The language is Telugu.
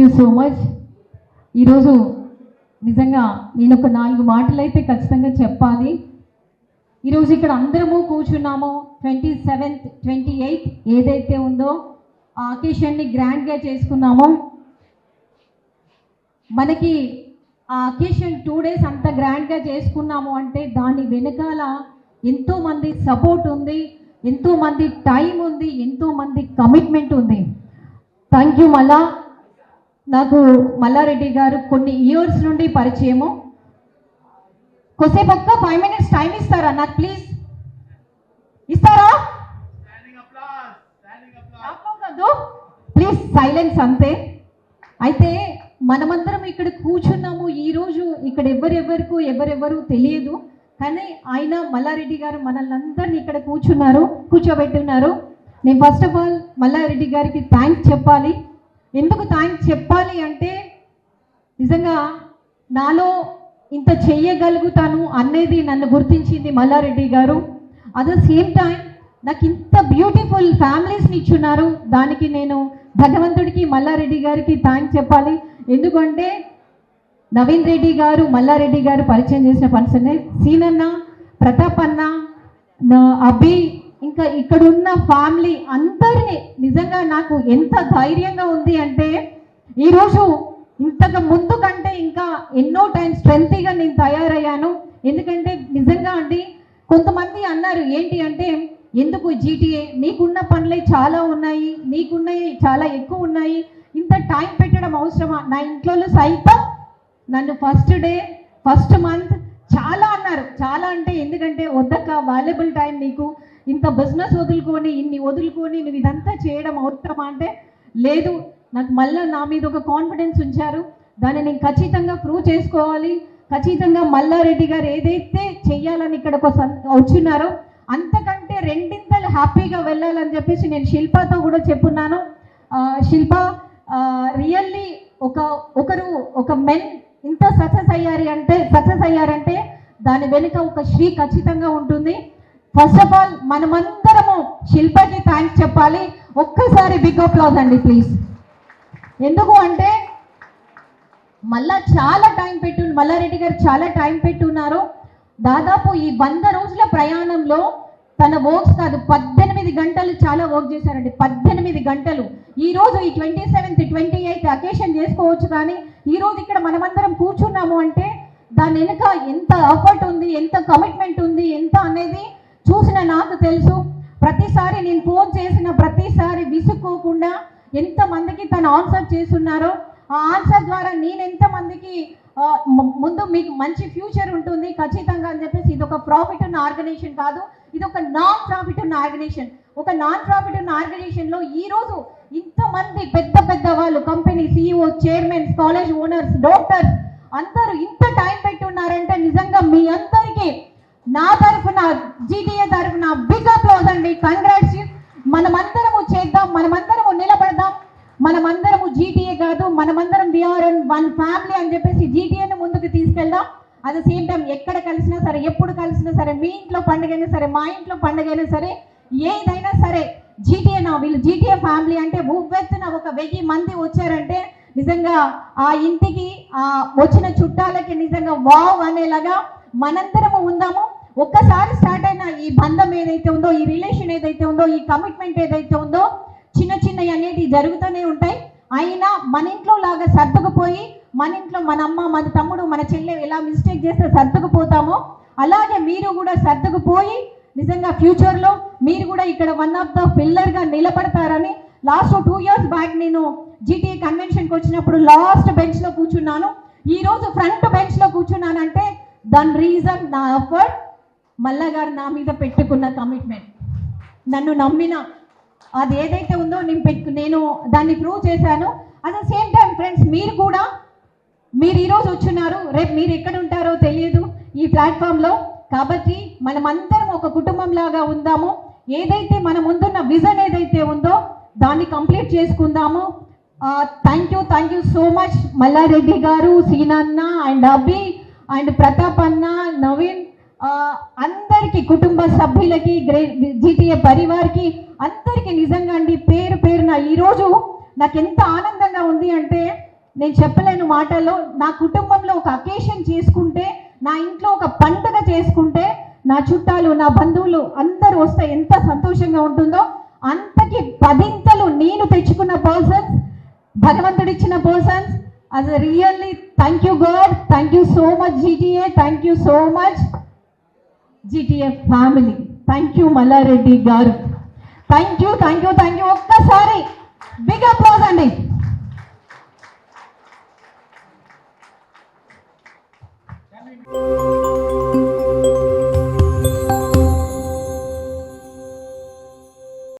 You so much. ఈరోజు నిజంగా నేను ఒక 4 మాటలు అయితే ఖచ్చితంగా చెప్పాలి. ఈరోజు ఇక్కడ అందరము కూర్చున్నాము. 27th 28th ఏదైతే ఉందో ఆ అకేషన్ని గ్రాండ్గా చేసుకున్నాము. మనకి ఆ అకేషన్ 2 days అంత గ్రాండ్గా చేసుకున్నాము అంటే దాని వెనకాల ఎంతోమంది సపోర్ట్ ఉంది, ఎంతోమంది టైం ఉంది, ఎంతోమంది కమిట్మెంట్ ఉంది. Thank you. నాకు మల్లారెడ్డి గారు కొన్ని ఇయర్స్ నుండి పరిచయము. కొద్దిసేపు 5 minutes టైం ఇస్తారా నాకు ప్లీజ్? ఇస్తారా? ప్లీజ్ సైలెన్స్ అంతే. అయితే మనమందరం ఇక్కడ కూర్చున్నాము. ఈరోజు ఇక్కడ ఎవరెవరు తెలియదు, కానీ ఆయన మల్లారెడ్డి గారు మనల్ని అందరినీ ఇక్కడ కూర్చోబెట్టున్నారు. నేను ఫస్ట్ ఆఫ్ ఆల్ మల్లారెడ్డి గారికి థ్యాంక్స్ చెప్పాలి. ఎందుకు థ్యాంక్స్ చెప్పాలి అంటే నిజంగా నాలో ఇంత చెయ్యగలుగుతాను అనేది నన్ను గుర్తించింది మల్లారెడ్డి గారు. అట్ ద సేమ్ టైం నాకు ఇంత బ్యూటిఫుల్ ఫ్యామిలీస్ని ఇచ్చున్నారు. దానికి నేను భగవంతుడికి మల్లారెడ్డి గారికి థ్యాంక్స్ చెప్పాలి. ఎందుకంటే నవీన్ రెడ్డి గారు మల్లారెడ్డి గారు పరిచయం చేసిన పర్సనే. సీనన్న, ప్రతాప్ అన్న, అభి, ఇంకా ఇక్కడున్న ఫ్యామిలీ అందరినీ నిజంగా నాకు ఎంత ధైర్యంగా ఉంది అంటే ఈరోజు ఇంతకు ముందు కంటే ఇంకా ఎన్నో టైమ్స్ స్ట్రెంగ్త్గా నేను తయారయ్యాను. ఎందుకంటే నిజంగా అండి కొంతమంది అన్నారు ఏంటి అంటే ఎందుకు జీటీఏ, నీకున్న పనులే చాలా ఉన్నాయి, నీకున్నవి చాలా ఎక్కువ ఉన్నాయి, ఇంత టైం పెట్టడం అవసరమా? నా ఇంట్లో సైతం నన్ను ఫస్ట్ డే ఫస్ట్ మంత్ చాలా అన్నారు. చాలా అంటే ఎందుకంటే వద్దక్క, వాల్యుబుల్ టైం నీకు, ఇంత బిజినెస్ వదులుకొని ఇన్ని వదులుకొని నువ్వు ఇదంతా చేయడం అవసరమా అంటే లేదు, నాకు మళ్ళీ నా మీద ఒక కాన్ఫిడెన్స్ ఉంచారు. దాన్ని నేను ఖచ్చితంగా ప్రూవ్ చేసుకోవాలి. ఖచ్చితంగా మల్లారెడ్డి గారు ఏదైతే చెయ్యాలని ఇక్కడ వచ్చున్నారో అంతకంటే రెండింతలు హ్యాపీగా వెళ్ళాలని చెప్పేసి నేను శిల్పతో కూడా చెప్పున్నాను. శిల్ప రియల్లీ ఒక మెన్ ఇంత సక్సెస్ అయ్యారంటే దాని వెనుక ఒక స్త్రీ ఖచ్చితంగా ఉంటుంది. ఫస్ట్ ఆఫ్ ఆల్ మనమందరము శిల్పకి థ్యాంక్స్ చెప్పాలి. ఒక్కసారి బిగ్ అప్లాజ్ అండి ప్లీజ్. ఎందుకు అంటే మల్లారెడ్డి గారు చాలా టైం పెట్టున్నారు. దాదాపు ఈ 100 రోజుల ప్రయాణంలో తన వర్క్స్ కాదు 18 గంటలు చాలా వర్క్ చేశారండి. 18 గంటలు. ఈరోజు ఈ 27th 28th అకేషన్ చేసుకోవచ్చు, కానీ ఈరోజు ఇక్కడ మనమందరం కూర్చున్నాము అంటే దాని వెనుక ఎంత ఎఫర్ట్ ఉంది, ఎంత కమిట్మెంట్ ఉంది, ఎంత అనేది చూసిన నాకు తెలుసు. ప్రతిసారి నేను ఫోన్ చేసిన ప్రతిసారి విసుక్కోకుండా ఎంతమందికి తను ఆన్సర్ చేస్తున్నారో ఆ ఆన్సర్ ద్వారా నేను ఎంతమందికి ముందు మీకు మంచి ఫ్యూచర్ ఉంటుంది ఖచ్చితంగా అని చెప్పేసి. ఇది ఒక ప్రాఫిట్ ఉన్న ఆర్గనైజేషన్ కాదు, ఇది ఒక నాన్ ప్రాఫిట్ ఉన్న ఆర్గనైజేషన్. ఒక నాన్ ప్రాఫిట్ ఉన్న ఆర్గనైజేషన్లో ఈరోజు ఇంతమంది పెద్ద వాళ్ళు, company CEO, chairmans, college owners, doctors అందరూ ఇంత టైం పెట్టున్నారంటే నిజంగా మీ అందరికీ నా తరఫున, జీటీఏ తరఫున బిగ్ అప్లాజ్ అండి. కంగ్రాట్స్. మనమందరము చేద్దాం, మనమందరము నిలబడదాం, మనమందరము జీటీఏ కాదు, మనమందరం వీఆర్ వన్ ఫ్యామిలీ అని చెప్పేసి జీటీఏని ముందుకు తీసుకెళ్దాం. అట్ ద సేమ్ టైం ఎక్కడ కలిసినా సరే, ఎప్పుడు కలిసినా సరే, మీ ఇంట్లో పండుగైనా సరే, మా ఇంట్లో పండుగైనా సరే, ఏదైనా సరే వీళ్ళు జీటీఏ ఫ్యామిలీ అంటే ఉవ్వెత్తున ఒక 1000 మంది వచ్చారంటే నిజంగా ఆ ఇంటికి వచ్చిన చుట్టాలకి నిజంగా వావ్ అనేలాగా మనందరము ఉందాము. ఒక్కసారి స్టార్ట్ అయిన ఈ బంధం ఏదైతే ఉందో, ఈ రిలేషన్ ఏదైతే ఉందో, ఈ కమిట్మెంట్ ఏదైతే ఉందో చిన్నవి అనేది జరుగుతూనే ఉంటాయి. అయినా మన ఇంట్లో లాగా సర్దుకుపోయి, మన ఇంట్లో మన అమ్మ, మన తమ్ముడు, మన చెల్లె ఎలా మిస్టేక్ చేస్తే సర్దుకుపోతామో అలాగే మీరు కూడా సర్దుకుపోయి నిజంగా ఫ్యూచర్లో మీరు కూడా ఇక్కడ వన్ ఆఫ్ ద పిల్లర్గా నిలబడతారని. లాస్ట్ 2 years బ్యాక్ నేను జీటీఏ కన్వెన్షన్కి వచ్చినప్పుడు లాస్ట్ బెంచ్లో కూర్చున్నాను. ఈరోజు ఫ్రంట్ బెంచ్లో కూర్చున్నానంటే దాని రీజన్ నా ఎఫర్ట్, మల్లా గారు నా మీద పెట్టుకున్న కమిట్మెంట్, నన్ను నమ్మిన అది ఏదైతే ఉందో నేను దాన్ని ప్రూవ్ చేశాను. At the same time friends మీరు ఈరోజు వచ్చున్నారు, రేపు మీరు ఎక్కడ ఉంటారో తెలియదు ఈ ప్లాట్ఫామ్లో. కాబట్టి మనమందరం ఒక కుటుంబం లాగా ఉందాము. ఏదైతే మన ముందున్న విజన్ ఏదైతే ఉందో దాన్ని కంప్లీట్ చేసుకుందాము. Thank you so much Mallareddy గారు, సీనన్న అండ్ అభి అండ్ ప్రతాప్ అన్న, నవీన్, అందరికీ, కుటుంబ సభ్యులకి, జీటీఏ పరివార్కి అందరికీ నిజంగా అండి పేరున ఈరోజు నాకు ఎంత ఆనందంగా ఉంది అంటే నేను చెప్పలేను మాటల్లో. నా కుటుంబంలో ఒక అకేషన్ చేసుకుంటే, నా ఇంట్లో ఒక పండుగ చేసుకుంటే, నా చుట్టాలు, నా బంధువులు అందరూ వస్తే ఎంత సంతోషంగా ఉంటుందో, అంతకి పదింతలు నేను తెచ్చుకున్న పర్సన్స్, భగవంతుడిచ్చిన persons. as a really thank you God, thank you so much GTA, thank you so much GTA family, thank you Mallareddy garu, thank you. ఒక్కసారి బిగ్ అప్లాజ్ అండి.